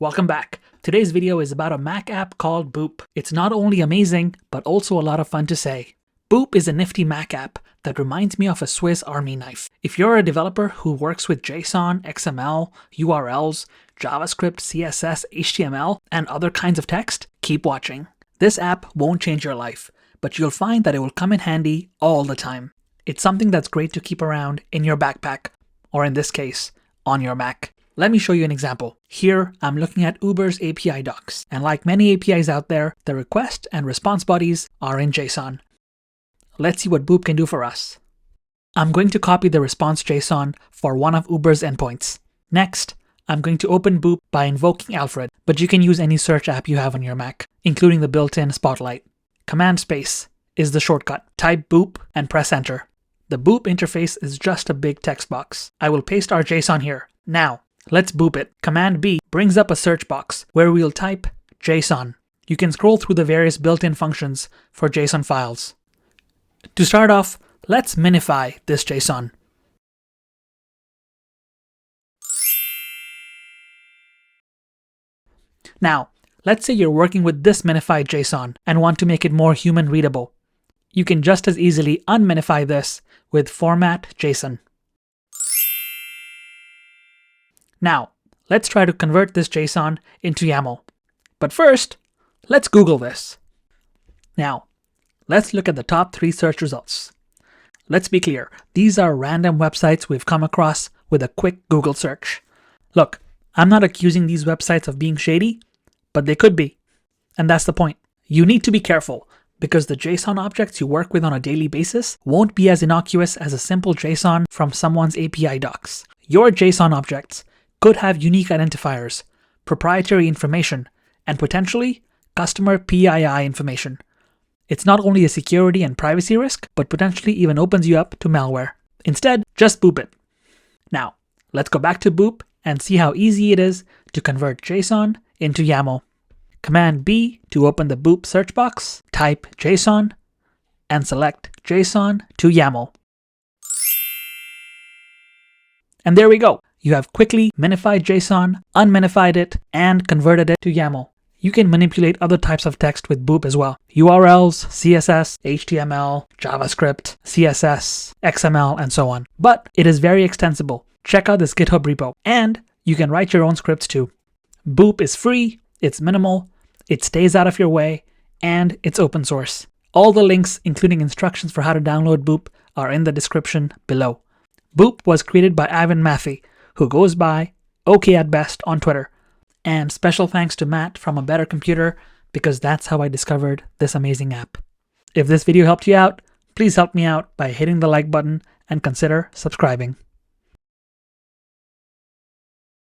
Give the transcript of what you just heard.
Welcome back. Today's video is about a Mac app called Boop. It's not only amazing, but also a lot of fun to say. Boop is a nifty Mac app that reminds me of a Swiss Army knife. If you're a developer who works with JSON, XML, URLs, JavaScript, CSS, HTML, and other kinds of text, keep watching. This app won't change your life, but you'll find that it will come in handy all the time. It's something that's great to keep around in your backpack, or in this case, on your Mac. Let me show you an example. Here, I'm looking at Uber's API docs, and like many APIs out there, the request and response bodies are in JSON. Let's see what Boop can do for us. I'm going to copy the response JSON for one of Uber's endpoints. Next, I'm going to open Boop by invoking Alfred, but you can use any search app you have on your Mac, including the built-in Spotlight. Command space is the shortcut. Type Boop and press enter. The Boop interface is just a big text box. I will paste our JSON here. Now, let's boop it. Command B brings up a search box where we'll type JSON. You can scroll through the various built-in functions for JSON files. To start off, let's minify this JSON. Now, let's say you're working with this minified JSON and want to make it more human readable. You can just as easily unminify this with format JSON. Now, let's try to convert this JSON into YAML. But first, let's Google this. Now, let's look at the top 3 search results. Let's be clear, these are random websites we've come across with a quick Google search. Look, I'm not accusing these websites of being shady, but they could be. And that's the point. You need to be careful, because the JSON objects you work with on a daily basis won't be as innocuous as a simple JSON from someone's API docs. Your JSON objects could have unique identifiers, proprietary information, and potentially customer PII information. It's not only a security and privacy risk, but potentially even opens you up to malware. Instead, just boop it. Now, let's go back to Boop and see how easy it is to convert JSON into YAML. Command B to open the Boop search box, type JSON, and select JSON to YAML. And there we go. You have quickly minified JSON, unminified it, and converted it to YAML. You can manipulate other types of text with Boop as well. URLs, CSS, HTML, JavaScript, CSS, XML, and so on. But it is very extensible. Check out this GitHub repo, and you can write your own scripts too. Boop is free, it's minimal, it stays out of your way, and it's open source. All the links, including instructions for how to download Boop, are in the description below. Boop was created by Ivan Mathy, who goes by OK@best on Twitter. And special thanks to Matt from A Better Computer, because that's how I discovered this amazing app. If this video helped you out, please help me out by hitting the like button and consider subscribing.